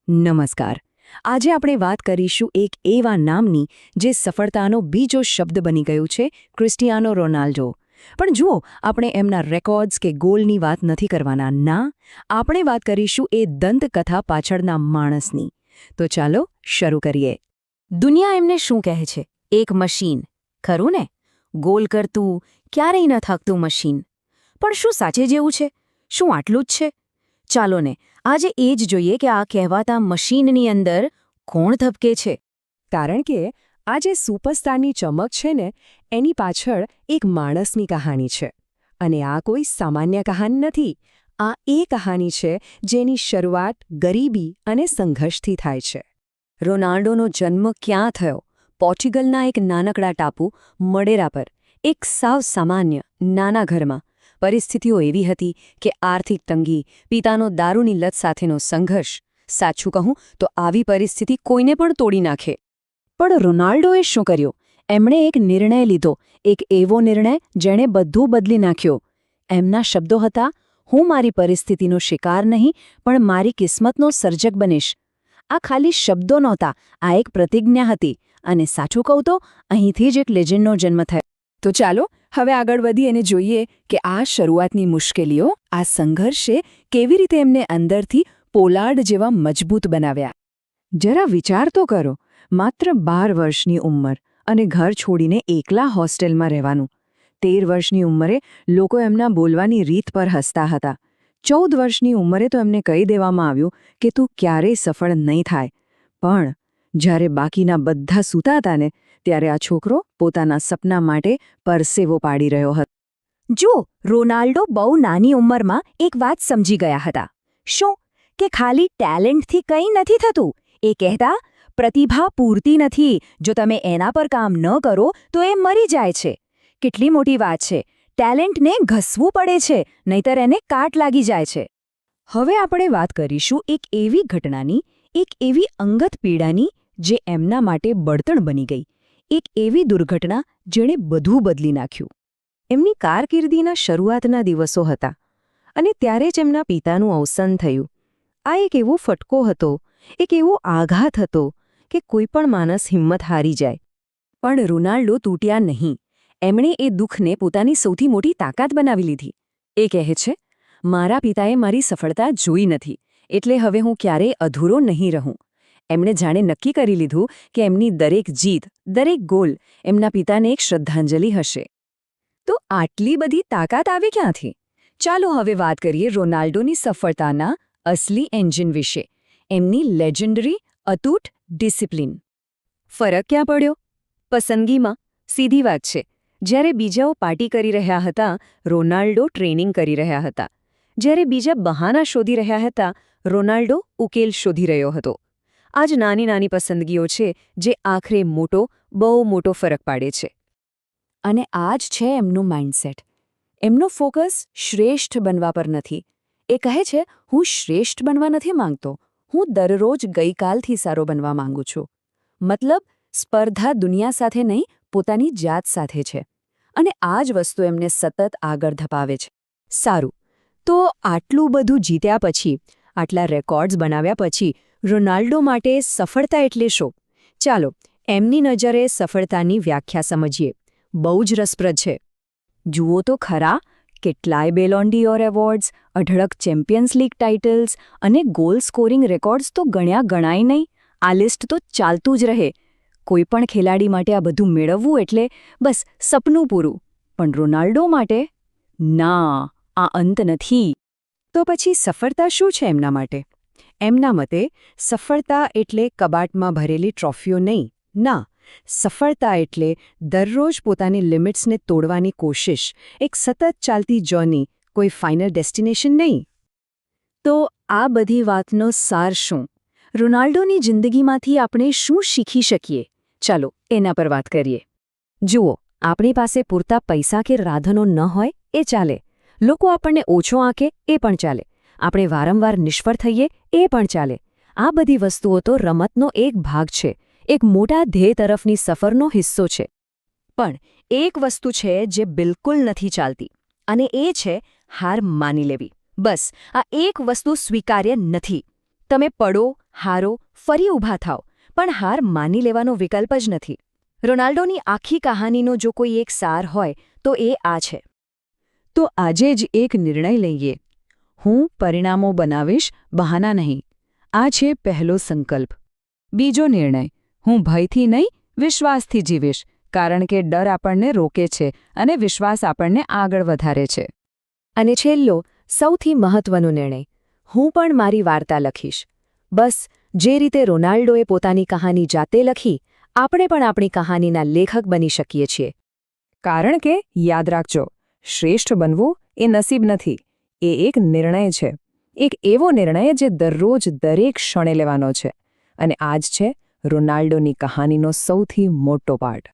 નમસ્કાર. આજે આપણે વાત કરીશું એક એવા નામની જે સફળતાનો બીજો શબ્દ બની ગયું છે, ક્રિસ્ટિયાનો રોનાલ્ડો. પણ જુઓ, આપણે એમના રેકોર્ડ્સ કે ગોલની વાત નથી કરવાના. ના, આપણે વાત કરીશું એ દંતકથા પાછળના માણસની. તો ચાલો શરૂ કરીએ. દુનિયા એમને શું કહે છે? એક મશીન. ખરું ને? ગોલ કરતું, ક્યારેય ન થાકતું મશીન. પણ શું સાચે જેવું છે? શું આટલું જ છે? ચાલો ને આજે એ જ જોઈએ કે આ કહેવાતા મશીનની અંદર કોણ ધબકે છે. કારણ કે આ જે સુપરસ્ટારની ચમક છે ને, એની પાછળ એક માણસની કહાની છે. અને આ કોઈ સામાન્ય કહાની નથી. આ એ કહાની છે જેની શરૂઆત ગરીબી અને સંઘર્ષથી થાય છે. રોનાલ્ડોનો જન્મ ક્યાં થયો? પોર્ચુગલના એક નાનકડા ટાપુ મડેરા પર, એક સાવ સામાન્ય નાના ઘરમાં. પરિસ્થિતિઓ એવી હતી કે આર્થિક તંગી, પિતાનો દારૂની લત સાથેનો સંઘર્ષ. સાચું કહું તો આવી પરિસ્થિતિ કોઈને પણ તોડી નાખે. પણ રોનાલ્ડોએ શું કર્યું? એમણે એક નિર્ણય લીધો, એક એવો નિર્ણય જેણે બધું બદલી નાખ્યો. એમના શબ્દો હતા, હું મારી પરિસ્થિતિનો શિકાર નહીં, પણ મારી કિસ્મતનો સર્જક બનીશ. આ ખાલી શબ્દો નહોતા, આ એક પ્રતિજ્ઞા હતી. અને સાચું કહું તો અહીંથી જ એક લેજન્ડનો જન્મ થયો. તો ચાલો હવે આગળ વધી અને જોઈએ કે આ શરૂઆતની મુશ્કેલીઓ, આ સંઘર્ષે કેવી રીતે એમને અંદરથી પોલાર્ડ જેવા મજબૂત બનાવ્યા. જરા વિચાર તો કરો, માત્ર 12 વર્ષની ઉંમર અને ઘર છોડીને એકલા હોસ્ટેલમાં રહેવાનું. 13 વર્ષની ઉંમરે લોકો એમના બોલવાની રીત પર હસતા હતા. 14 વર્ષની ઉંમરે તો એમને કહી દેવામાં આવ્યું કે તું ક્યારેય સફળ નહીં થાય. પણ જ્યારે બાકીના બધા સૂતા હતા ને, ત્યારે આ છોકરો પોતાના સપના માટે પરસેવો પાડી રહ્યો હતો. જુઓ, રોનાલ્ડો બહુ નાની ઉંમરમાં એક વાત સમજી ગયા હતા. શું? કે ખાલી ટેલેન્ટથી કંઈ નથી થતું. એ કહેતા, પ્રતિભા પૂરતી નથી. જો તમે એના પર કામ ન કરો તો એ મરી જાય છે. કેટલી મોટી વાત છે! ટેલેન્ટને ઘસવું પડે છે, નહીતર એને કાટ લાગી જાય છે. હવે આપણે વાત કરીશું એક એવી ઘટનાની, એક એવી અંગત પીડાની જે એમના માટે બળતણ બની ગઈ. એક એવી દુર્ઘટના જેણે બધું બદલી નાખ્યું. એમની કારકિર્દીના શરૂઆતના દિવસો હતા અને ત્યારે જ એમના પિતાનું અવસાન થયું. આ એક એવો ફટકો હતો, એક એવો આઘાત હતો કે કોઈ પણ માણસ હિંમત હારી જાય. પણ રોનાલ્ડો તૂટ્યા નહીં. એમણે એ દુઃખને પોતાની સૌથી મોટી તાકાત બનાવી લીધી. એ કહે છે, મારા પિતાએ મારી સફળતા જોઈ નથી, એટલે હવે હું ક્યારેય અધૂરો નહીં રહું. એમણે જાણે નક્કી કરી લીધું કે એમની દરેક જીત, દરેક ગોલ એમના પિતાને એક શ્રદ્ધાંજલિ હશે. તો આટલી બધી તાકાત આવે ક્યાંથી? ચાલો હવે વાત કરીએ રોનાલ્ડોની સફળતાના અસલી એન્જિન વિશે, એમની લેજન્ડરી અતૂટ ડિસિપ્લિન. ફરક ક્યાં પડ્યો? પસંદગીમાં. સીધી વાત છે. જ્યારે બીજાઓ પાર્ટી કરી રહ્યા હતા, રોનાલ્ડો ટ્રેનિંગ કરી રહ્યા હતા. જ્યારે બીજા બહાના શોધી રહ્યા હતા, રોનાલ્ડો ઉકેલ શોધી રહ્યો હતો. આ જ નાની નાની પસંદગીઓ છે જે આખરે મોટો, બહુ મોટો ફરક પાડે છે. અને આ જ છે એમનું માઇન્ડસેટ. એમનો ફોકસ શ્રેષ્ઠ બનવા પર નથી. એ કહે છે, હું શ્રેષ્ઠ બનવા નથી માંગતો, હું દરરોજ ગઈકાલથી સારો બનવા માંગુ છું. મતલબ સ્પર્ધા દુનિયા સાથે નહીં, પોતાની જાત સાથે છે. અને આ જ વસ્તુ એમને સતત આગળ ધપાવે છે. સારું, તો આટલું બધું જીત્યા પછી, આટલા રેકોર્ડ્સ બનાવ્યા પછી રોનાલ્ડો માટે સફળતા એટલે શું? ચાલો એમની નજરે સફળતાની વ્યાખ્યા સમજીએ. બહુ જ રસપ્રદ છે. જુઓ તો ખરા, કેટલાય બેલોન ડીઓર એવોર્ડ્સ, અઢળક ચેમ્પિયન્સ લીગ ટાઇટલ્સ અને ગોલ સ્કોરિંગ રેકોર્ડ્સ તો ગણ્યા ગણાય નહીં. આ લિસ્ટ તો ચાલતું જ રહે. કોઈ પણ ખેલાડી માટે આ બધું મેળવવું એટલે બસ સપનું પૂરું. પણ રોનાલ્ડો માટે? ના, આ અંત નથી. તો પછી સફળતા શું છે એમના માટે? એમના મતે સફળતા એટલે કબાટમાં ભરેલી ટ્રોફીઓ નહીં. ના, સફળતા એટલે દરરોજ પોતાની લિમિટ્સને તોડવાની કોશિશ, એક સતત ચાલતી જર્ની, કોઈ ફાઇનલ ડેસ્ટિનેશન નહીં. તો આ બધી વાતનો સાર શું? રોનાલ્ડોની જિંદગીમાંથી આપણે શું શીખી શકીએ? ચાલો એના પર વાત કરીએ. જુઓ, આપણી પાસે પૂરતા પૈસા કે રાધનો ન હોય એ ચાલે. લોકો આપણને ઓછો આંકે એ પણ ચાલે. આપણે વારંવાર નિષ્ફળ થઈએ એ પણ ચાલે. આ બધી વસ્તુઓ તો રમતનો એક ભાગ છે, એક મોટા ધ્યેય તરફની સફરનો હિસ્સો છે. પણ એક વસ્તુ છે જે બિલકુલ નથી ચાલતી, અને એ છે હાર માની લેવી. બસ આ એક વસ્તુ સ્વીકાર્ય નથી. તમે પડો, હારો, ફરી ઊભા થાઓ, પણ હાર માની લેવાનો વિકલ્પ જ નથી. રોનાલ્ડોની આખી કહાનીનો જો કોઈ એક સાર હોય તો એ આ છે. તો આજે જ એક નિર્ણય લઈએ. હું પરિણામો બનાવીશ, બહાના નહીં. આ છે પહેલો સંકલ્પ. બીજો નિર્ણય, હું ભયથી નહીં, વિશ્વાસથી જીવીશ, કારણ કે ડર આપણને રોકે છે અને વિશ્વાસ આપણને આગળ વધારે છે. અને છેલ્લો, સૌથી મહત્વનો નિર્ણય, હું પણ મારી વાર્તા લખીશ. બસ જે રીતે રોનાલ્ડોએ પોતાની કહાની જાતે લખી, આપણે પણ આપણી કહાનીના લેખક બની શકીએ છીએ. કારણ કે યાદ રાખજો, શ્રેષ્ઠ બનવું એ નસીબ નથી, એ એક નિર્ણય છે. એક એવો નિર્ણય જે દરરોજ દરેક ક્ષણે લેવાનો છે. અને આજ છે રોનાલ્ડોની કહાનીનો સૌથી મોટો પાઠ.